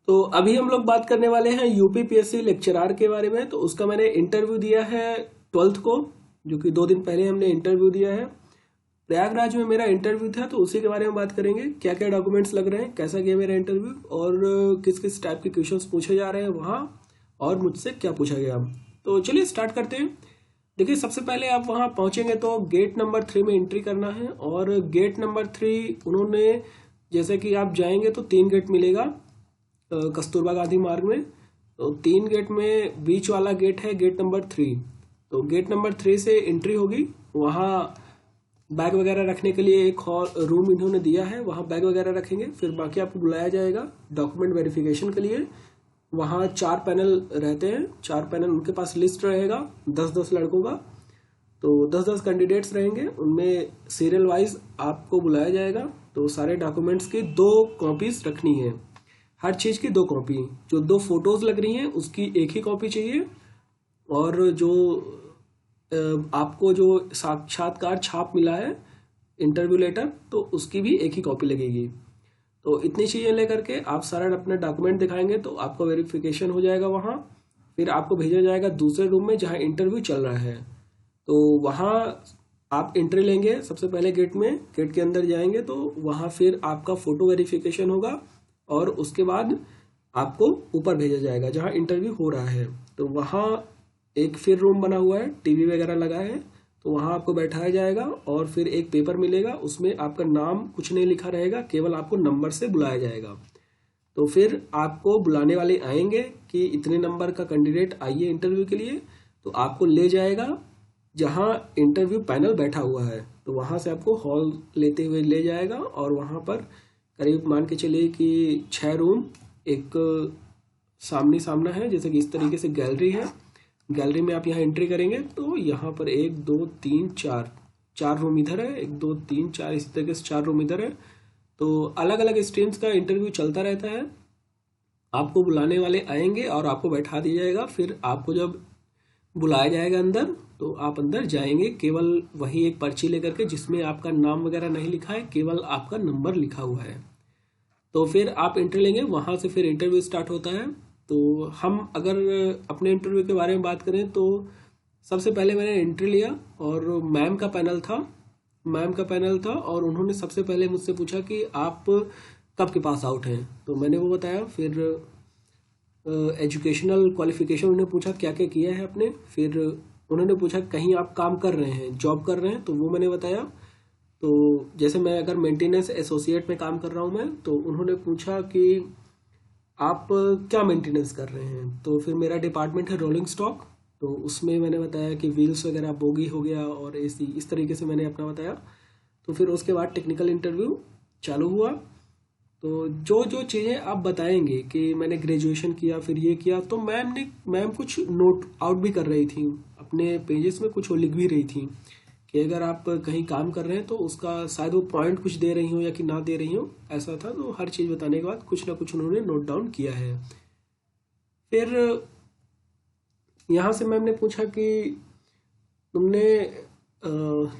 तो अभी हम लोग बात करने वाले हैं यूपीपीएससी लेक्चरार के बारे में। तो उसका मैंने इंटरव्यू दिया है 12th को, जो कि 2 दिन पहले हमने इंटरव्यू दिया है। प्रयागराज में मेरा इंटरव्यू था, तो उसी के बारे में बात करेंगे। क्या क्या डॉक्यूमेंट्स लग रहे हैं, कैसा गया मेरा इंटरव्यू, और किस किस टाइप के क्वेश्चंस पूछे जा रहे हैं वहाँ, और मुझसे क्या पूछा गया। तो चलिए स्टार्ट करते हैं। देखिए, सबसे पहले आप वहाँ पहुँचेंगे तो गेट नंबर 3 में एंट्री करना है। और गेट नंबर 3 उन्होंने, जैसे कि आप जाएंगे तो 3 गेट मिलेगा कस्तूरबा गांधी मार्ग में। तो 3 गेट में बीच वाला गेट है गेट नंबर 3। तो गेट नंबर 3 से एंट्री होगी। वहाँ बैग वगैरह रखने के लिए एक और रूम इन्होंने दिया है, वहाँ बैग वगैरह रखेंगे। फिर बाकी आपको बुलाया जाएगा डॉक्यूमेंट वेरिफिकेशन के लिए। वहाँ 4 पैनल रहते हैं, 4 पैनल, उनके पास लिस्ट रहेगा 10-10 लड़कों का। तो 10-10 कैंडिडेट्स रहेंगे, उनमें सीरियल वाइज आपको बुलाया जाएगा। तो सारे डॉक्यूमेंट्स की 2 कॉपीज रखनी है, हर चीज की 2 कॉपी। जो 2 फोटोज लग रही हैं उसकी एक ही कॉपी चाहिए, और जो आपको जो साक्षात्कार छाप मिला है इंटरव्यू लेटर, तो उसकी भी एक ही कॉपी लगेगी। तो इतनी चीजें लेकर के आप सारा अपना डॉक्यूमेंट दिखाएंगे तो आपका वेरिफिकेशन हो जाएगा वहाँ। फिर आपको भेजा जाएगा दूसरे रूम में जहाँ इंटरव्यू चल रहा है। तो वहाँ आप एंट्री लेंगे सबसे पहले गेट में, गेट के अंदर जाएंगे तो वहाँ फिर आपका फोटो वेरिफिकेशन होगा, और उसके बाद आपको ऊपर भेजा जाएगा जहाँ इंटरव्यू हो रहा है। तो वहाँ एक फिर रूम बना हुआ है, टीवी वगैरह लगा है। तो वहाँ आपको बैठाया जाएगा, और फिर एक पेपर मिलेगा, उसमें आपका नाम कुछ नहीं लिखा रहेगा, केवल आपको नंबर से बुलाया जाएगा। तो फिर आपको बुलाने वाले आएंगे कि इतने नंबर का कैंडिडेट आइए इंटरव्यू के लिए। तो आपको ले जाएगा जहाँ इंटरव्यू पैनल बैठा हुआ है। तो वहाँ से आपको हॉल लेते हुए ले जाएगा, और वहाँ पर करीब मान के चलिए कि 6 रूम एक सामने सामना है। जैसे कि इस तरीके से गैलरी है, गैलरी में आप यहाँ एंट्री करेंगे तो यहाँ पर 1 2 3 4 रूम इधर है, 1 2 3 4, इसी तरीके से 4 रूम इधर है। तो अलग अलग स्ट्रीम्स का इंटरव्यू चलता रहता है। आपको बुलाने वाले आएंगे और आपको बैठा दिया जाएगा। फिर आपको जब बुलाया जाएगा अंदर, तो आप अंदर जाएंगे, केवल वही एक पर्ची लेकर के जिसमें आपका नाम वगैरह नहीं लिखा है, केवल आपका नंबर लिखा हुआ है। तो फिर आप एंट्री लेंगे, वहाँ से फिर इंटरव्यू स्टार्ट होता है। तो हम अगर अपने इंटरव्यू के बारे में बात करें तो सबसे पहले मैंने एंट्री लिया, और मैम का पैनल था, और उन्होंने सबसे पहले मुझसे पूछा कि आप कब के पास आउट हैं। तो मैंने वो बताया। फिर एजुकेशनल क्वालिफिकेशन उन्होंने पूछा क्या क्या किया है आपने। फिर उन्होंने पूछा कहीं आप काम कर रहे हैं, जॉब कर रहे हैं, तो वो मैंने बताया। तो जैसे मैं अगर मेंटेनेंस एसोसिएट में काम कर रहा हूँ मैं, तो उन्होंने पूछा कि आप क्या मेंटेनेंस कर रहे हैं। तो फिर मेरा डिपार्टमेंट है रोलिंग स्टॉक। तो उसमें मैंने बताया कि व्हील्स वगैरह, बोगी हो गया और एसी, इस तरीके से मैंने अपना बताया। तो फिर उसके बाद टेक्निकल इंटरव्यू चालू हुआ। तो जो जो चीज़ें आप बताएंगे कि मैंने ग्रेजुएशन किया, फिर ये किया, तो मैम कुछ नोट आउट भी कर रही थी अपने पेजेस में, कुछ वो लिख भी रही थी कि अगर आप कहीं काम कर रहे हैं तो उसका शायद वो पॉइंट कुछ दे रही हो या कि ना दे रही हो, ऐसा था। तो हर चीज़ बताने के बाद कुछ ना कुछ उन्होंने नोट डाउन किया है। फिर यहाँ से मैम ने पूछा कि तुमने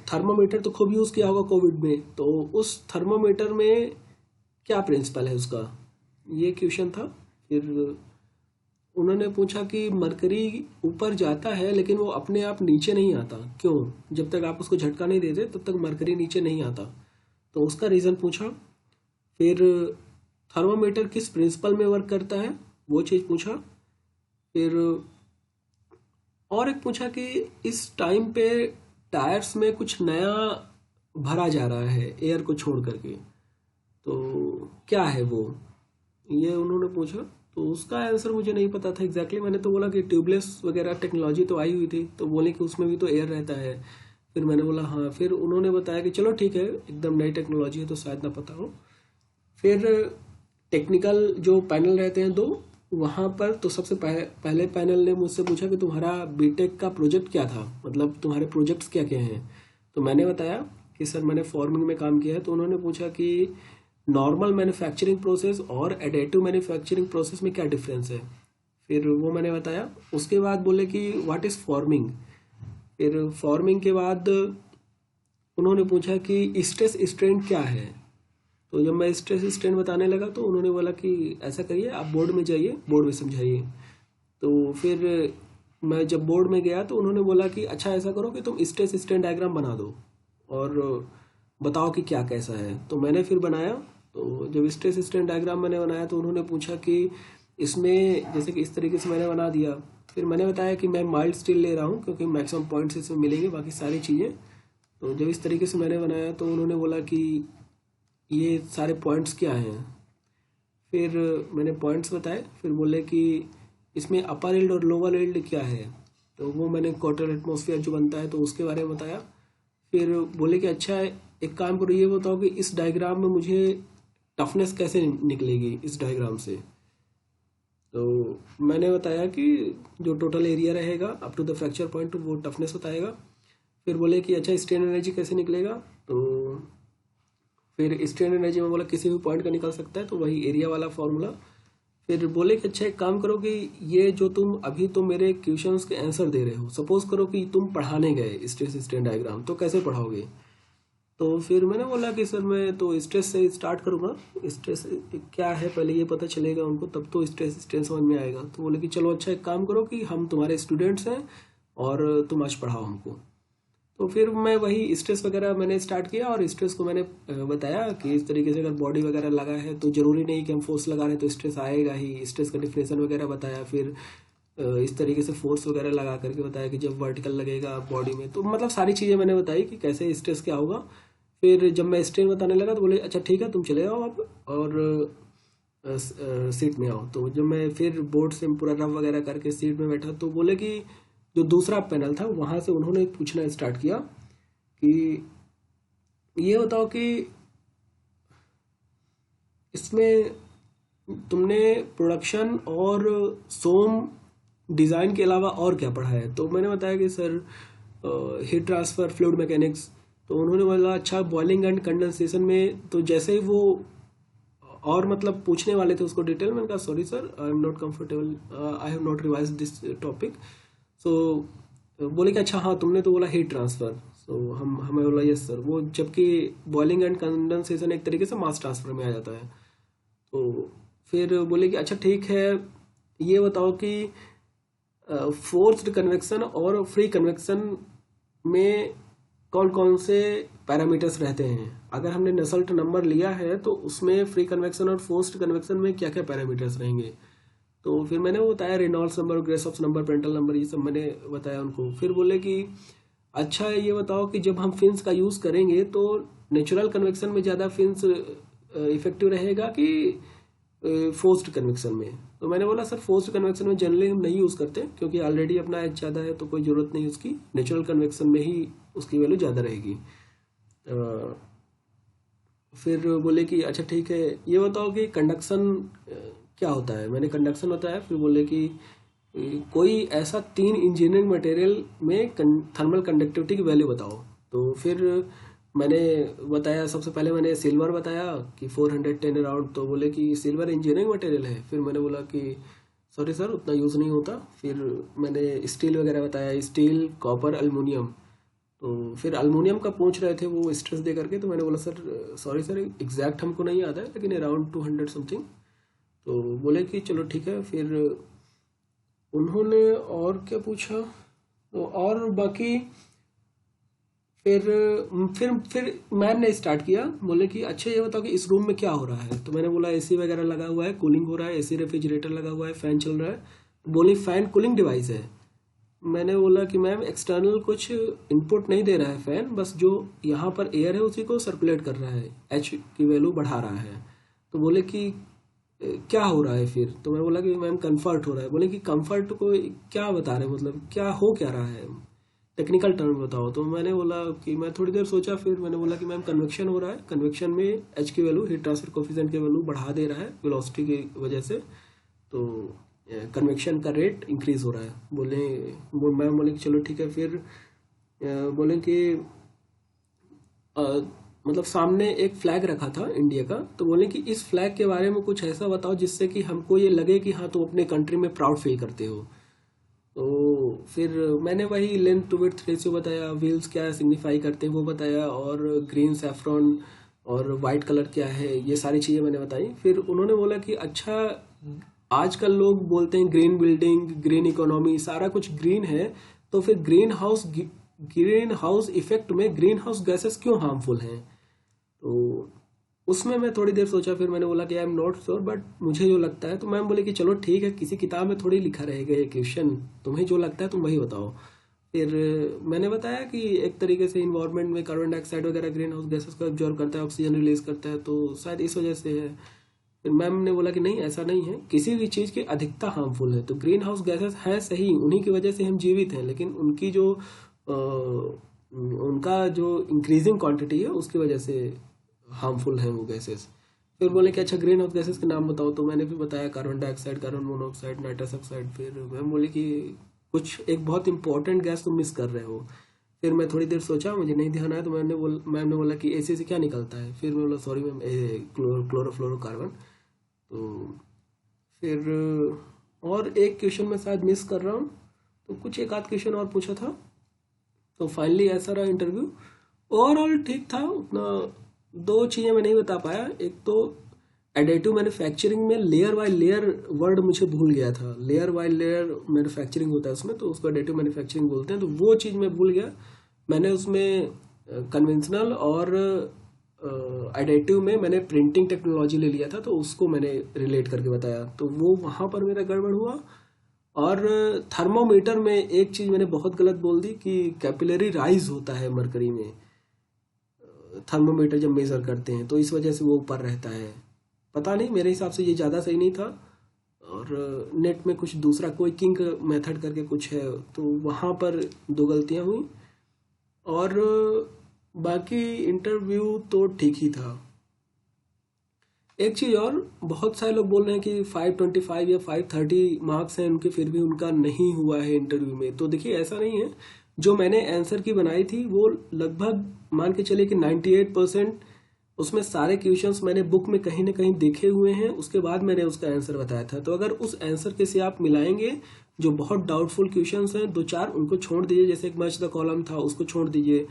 थर्मोमीटर तो खूब यूज़ किया होगा कोविड में, तो उस थर्मोमीटर में क्या प्रिंसिपल है उसका, ये क्वेश्चन था। फिर उन्होंने पूछा कि मरकरी ऊपर जाता है लेकिन वो अपने आप नीचे नहीं आता, क्यों? जब तक आप उसको झटका नहीं देते तब तक मरकरी नीचे नहीं आता, तो उसका रीज़न पूछा। फिर थर्मोमीटर किस प्रिंसिपल में वर्क करता है, वो चीज़ पूछा। फिर और एक पूछा कि इस टाइम पे टायर्स में कुछ नया भरा जा रहा है एयर को छोड़ करके, तो क्या है वो, ये उन्होंने पूछा। तो उसका आंसर मुझे नहीं पता था एग्जैक्टली। मैंने तो बोला कि ट्यूबलेस वगैरह टेक्नोलॉजी तो आई हुई थी, तो बोले कि उसमें भी तो एयर रहता है। फिर मैंने बोला हाँ। फिर उन्होंने बताया कि चलो ठीक है, एकदम नई टेक्नोलॉजी है तो शायद ना पता हो। फिर टेक्निकल जो पैनल रहते हैं 2, वहाँ पर तो सबसे पहले पैनल ने मुझसे पूछा कि तुम्हारा बीटेक का प्रोजेक्ट क्या था, मतलब तुम्हारे प्रोजेक्ट्स क्या क्या हैं। तो मैंने बताया कि सर मैंने फॉर्मिंग में काम किया है। तो उन्होंने पूछा कि नॉर्मल मैन्युफैक्चरिंग प्रोसेस और एडिटिव मैन्युफैक्चरिंग प्रोसेस में क्या डिफरेंस है। फिर वो मैंने बताया। उसके बाद बोले कि व्हाट इज़ फॉर्मिंग। फिर फॉर्मिंग के बाद उन्होंने पूछा कि स्ट्रेस स्ट्रेन क्या है। तो जब मैं स्ट्रेस स्ट्रेन बताने लगा तो उन्होंने बोला कि ऐसा करिए, आप बोर्ड में जाइए, बोर्ड में समझाइए। तो फिर मैं जब बोर्ड में गया तो उन्होंने बोला कि अच्छा ऐसा करो कि तुम स्ट्रेस स्ट्रेन डायग्राम बना दो और बताओ कि क्या कैसा है। तो मैंने फिर बनाया। तो जब स्ट्रेस स्ट्रेन डायग्राम मैंने बनाया तो उन्होंने पूछा कि इसमें जैसे कि इस तरीके से मैंने बना दिया। फिर मैंने बताया कि मैं माइल्ड स्टील ले रहा हूँ क्योंकि मैक्सिमम पॉइंट्स इसमें मिलेंगे, बाकी सारी चीज़ें। तो जब इस तरीके से मैंने बनाया तो उन्होंने बोला कि ये सारे पॉइंट्स क्या हैं। फिर मैंने पॉइंट्स बताए। फिर बोले कि इसमें अपर यील्ड और लोअर यील्ड क्या है। तो वो मैंने क्वार्टर एटमॉस्फेयर जो बनता है तो उसके बारे में बताया। फिर बोले कि अच्छा एक काम करो, ये बताओ कि इस डायग्राम में मुझे टफनेस कैसे निकलेगी इस डायग्राम से। तो मैंने बताया कि जो टोटल एरिया रहेगा up to the fracture point वो टफनेस बताएगा। फिर बोले कि अच्छा स्ट्रेन एनर्जी कैसे निकलेगा। तो फिर स्ट्रेन एनर्जी में बोला किसी भी पॉइंट का निकल सकता है, तो वही एरिया वाला फॉर्मूला। फिर बोले कि अच्छा एक काम करो कि ये जो तुम अभी तो मेरे क्वेश्चंस के आंसर दे रहे हो, सपोज करो कि तुम पढ़ाने गए स्ट्रेस स्ट्रेन डायग्राम, तो कैसे पढ़ाओगे। तो फिर मैंने बोला कि सर मैं तो स्ट्रेस से स्टार्ट करूँगा, स्ट्रेस क्या है पहले ये पता चलेगा उनको, तब तो स्ट्रेस स्ट्रेन समझ में आएगा। तो बोले कि चलो अच्छा एक काम करो कि हम तुम्हारे स्टूडेंट्स हैं और तुम आज पढ़ाओ हमको। तो फिर मैं वही स्ट्रेस वगैरह मैंने स्टार्ट किया और स्ट्रेस को मैंने बताया कि इस तरीके से अगर बॉडी वगैरह लगा है तो ज़रूरी नहीं कि हम फोर्स लगा रहे हैं तो स्ट्रेस आएगा ही। स्ट्रेस का डिफिनेशन वगैरह बताया। फिर इस तरीके से फोर्स वगैरह लगा करके बताया कि जब वर्टिकल लगेगा बॉडी में, तो मतलब सारी चीज़ें मैंने बताई कि कैसे स्ट्रेस क्या होगा। फिर जब मैं स्ट्रेन बताने लगा तो बोले अच्छा ठीक है तुम चले जाओ आप और सीट में आओ। तो जब मैं फिर बोर्ड से पूरा रफ वगैरह करके सीट में बैठा तो बोले कि जो दूसरा पैनल था वहाँ से उन्होंने पूछना स्टार्ट किया कि ये बताओ कि इसमें तुमने प्रोडक्शन और सोम डिज़ाइन के अलावा और क्या पढ़ा है। तो मैंने बताया कि sir heat transfer, fluid mechanics. तो उन्होंने बोला अच्छा बॉइलिंग एंड कंडेंसेशन में। तो जैसे ही वो और मतलब पूछने वाले थे उसको डिटेल, मैंने कहा sorry sir I am not comfortable, I have not revise this topic. So बोले कि अच्छा हाँ तुमने तो बोला हीट ट्रांसफ़र। सो हमें बोला यस सर। वो जबकि बॉइलिंग एंड कंडेंसेशन एक तरीके से मास ट्रांसफ़र में आ जाता है। तो फिर बोले कि अच्छा ठीक है ये बताओ कि फोर्स्ड कन्वेक्शन और फ्री कन्वेक्शन में कौन कौन से पैरामीटर्स रहते हैं। अगर हमने नसल्ट नंबर लिया है तो उसमें फ्री कन्वेक्शन और फोर्स्ड कन्वेक्शन में क्या क्या पैरामीटर्स रहेंगे। तो फिर मैंने वो बताया Reynolds number, ग्रेसॉफ्स number, Paintal number, ये सब मैंने बताया उनको। फिर बोले कि अच्छा ये बताओ कि जब हम फिन्स का यूज़ करेंगे तो नेचुरल कन्वेक्शन में ज़्यादा फिन्स इफेक्टिव रहेगा कि फोर्स्ड कन्वेक्शन में। तो मैंने बोला सर फोर्स्ड कन्वेक्शन में जनरली हम नहीं यूज़ करते क्योंकि ऑलरेडी अपना एच ज़्यादा है तो कोई ज़रूरत नहीं उसकी, नेचुरल कन्वेक्शन में ही उसकी वैल्यू ज़्यादा रहेगी। फिर बोले कि अच्छा ठीक है ये बताओ कि कंडक्शन क्या होता है। मैंने कंडक्शन बताया। फिर बोले कि कोई ऐसा 3 इंजीनियरिंग मटेरियल में थर्मल कंडक्टिविटी की वैल्यू बताओ। तो फिर मैंने बताया, सबसे पहले मैंने सिल्वर बताया कि 410 अराउंड। तो बोले कि सिल्वर इंजीनियरिंग मटेरियल है। फिर मैंने बोला कि सॉरी सर उतना यूज़ नहीं होता। फिर मैंने स्टील वगैरह बताया, स्टील, कॉपर, अल्मोनियम। तो फिर अल्मोनियम का पूछ रहे थे वो स्ट्रेस दे करके। तो मैंने बोला सर सॉरी सर एग्जैक्ट हमको नहीं याद है लेकिन अराउंड 200 समथिंग। तो बोले कि चलो ठीक है। फिर उन्होंने और क्या पूछा तो और बाकी फिर मैम ने स्टार्ट किया। बोले कि अच्छा ये बताओ कि इस रूम में क्या हो रहा है। तो मैंने बोला एसी वगैरह लगा हुआ है, कूलिंग हो रहा है, एसी रेफ्रिजरेटर लगा हुआ है, फ़ैन चल रहा है। बोली फ़ैन कूलिंग डिवाइस है। मैंने बोला कि मैम एक्सटर्नल कुछ इनपुट नहीं दे रहा है फ़ैन, बस जो यहाँ पर एयर है उसी को सर्कुलेट कर रहा है, एच की वैल्यू बढ़ा रहा है। तो बोले कि क्या हो रहा है फिर। तो मैं बोला कि मैम कंफर्ट हो रहा है। बोले कि कंफर्ट को क्या बता रहे हैं, मतलब क्या हो क्या रहा है, टेक्निकल टर्म बताओ। तो मैंने बोला कि मैं थोड़ी देर सोचा। फिर मैंने बोला कि मैम कन्वेक्शन हो रहा है, कन्वेक्शन में एच की वैल्यू, हीट ट्रांसफर कोफिशिएंट की वैल्यू बढ़ा दे रहा है वेलोसिटी की वजह से, तो कन्वेक्शन का रेट इंक्रीज हो रहा है। मैम बोले कि चलो ठीक है। फिर बोले कि मतलब सामने एक फ्लैग रखा था इंडिया का। तो बोले कि इस फ्लैग के बारे में कुछ ऐसा बताओ जिससे कि हमको ये लगे कि हाँ तुम अपने कंट्री में प्राउड फील करते हो। तो फिर मैंने वही लेंथ टू विड्थ रेशियो बताया, व्हील्स क्या सिग्निफाई करते हैं वो बताया, और ग्रीन सैफ्रॉन और वाइट कलर क्या है, ये सारी चीज़ें मैंने बताई। फिर उन्होंने बोला कि अच्छा, आजकल लोग बोलते हैं ग्रीन बिल्डिंग, ग्रीन इकोनॉमी, सारा कुछ ग्रीन है, तो फिर ग्रीन हाउस इफेक्ट में ग्रीन हाउस गैसेस क्यों हार्मफुल हैं। तो उसमें मैं थोड़ी देर सोचा, फिर मैंने बोला कि आई एम नॉट श्योर, बट मुझे जो लगता है। तो मैम बोले कि चलो ठीक है, किसी किताब में थोड़ी लिखा रहेगा ये क्वेश्चन, तुम्हें जो लगता है तुम वही बताओ। फिर मैंने बताया कि एक तरीके से इन्वायरमेंट में कार्बन डाइऑक्साइड वगैरह ग्रीन हाउस गैसेस को एब्जॉर्ब करता है, ऑक्सीजन रिलीज करता है, तो शायद इस वजह से है। फिर मैम ने बोला कि नहीं, ऐसा नहीं है, किसी भी चीज़ की अधिकता हार्मफुल है। तो ग्रीन हाउस गैसेस है सही, उन्हीं की वजह से हम जीवित हैं, लेकिन उनका जो इंक्रीजिंग क्वांटिटी है उसकी वजह से हार्मफुल हैं वो गैसेस। फिर बोले कि अच्छा ग्रीन हाउस गैसेस के नाम बताओ, तो मैंने भी बताया carbon dioxide, carbon monoxide, nitrous oxide. फिर मैम बोले कि कुछ एक बहुत इंपॉर्टेंट गैस तुम मिस कर रहे हो। फिर मैं थोड़ी देर सोचा, मुझे नहीं ध्यान आया, तो मैम ने बोला कि एसी से क्या निकलता है। फिर मैं बोला सॉरी मैम, क्लोरोफ्लोरोकार्बन। तो फिर और एक क्वेश्चन मैं शायद मिस कर रहा हूँ, तो कुछ एक आध क्वेश्चन और पूछा था। तो फाइनली ऐसा रहा इंटरव्यू। ओवरऑल ठीक था, उतना दो चीज़ें मैं नहीं बता पाया। एक तो एडिटिव मैन्युफैक्चरिंग में लेयर बाय लेयर वर्ड मुझे भूल गया था, लेयर बाय लेयर मैन्युफैक्चरिंग होता है उसमें, तो उसको एडिटिव मैन्युफैक्चरिंग बोलते हैं, तो वो चीज़ मैं भूल गया। मैंने उसमें कन्वेंशनल और एडिटिव में मैंने प्रिंटिंग टेक्नोलॉजी ले लिया था, तो उसको मैंने रिलेट करके बताया, तो वो वहाँ पर मेरा गड़बड़ हुआ। और थर्मोमीटर में एक चीज़ मैंने बहुत गलत बोल दी कि कैपिलरी राइज होता है मरकरी में, थर्मोमीटर जब मेज़र करते हैं, तो इस वजह से वो ऊपर रहता है। पता नहीं, मेरे हिसाब से ये ज़्यादा सही नहीं था। और नेट में कुछ दूसरा कोई किंग मेथड करके कुछ है, तो वहाँ पर दो गलतियाँ हुई। और बाकी इंटरव्यू तो ठीक ही था। एक चीज़ और, बहुत सारे लोग बोल रहे हैं कि 525 या 530 मार्क्स हैं उनके, फिर भी उनका नहीं हुआ है इंटरव्यू में। तो देखिए ऐसा नहीं है, जो मैंने आंसर की बनाई थी वो लगभग मान के चलिए कि 98%, उसमें सारे क्वेश्चंस मैंने बुक में कहीं ना कहीं देखे हुए हैं, उसके बाद मैंने उसका आंसर बताया था। तो अगर उस आंसर के से आप मिलाएंगे, जो बहुत डाउटफुल क्वेश्चंस हैं, दो चार उनको छोड़ दीजिए, जैसे एक मैच द कॉलम था उसको छोड़ दीजिए,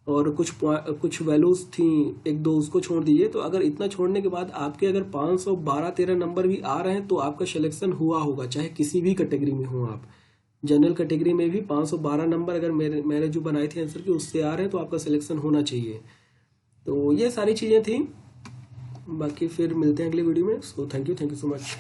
और कुछ वैल्यूज थी एक दो, उसको छोड़ दीजिए। तो अगर इतना छोड़ने के बाद आपके अगर 512-13 नंबर भी आ रहे हैं, तो आपका सिलेक्शन हुआ होगा, चाहे किसी भी कैटेगरी में हो आप। जनरल कैटेगरी में भी 512 नंबर अगर मैंने जो बनाई थी आंसर की उससे आ रहे हैं, तो आपका सिलेक्शन होना चाहिए। तो ये सारी चीज़ें थी। बाकी फिर मिलते हैं अगली वीडियो में। So thank you so much.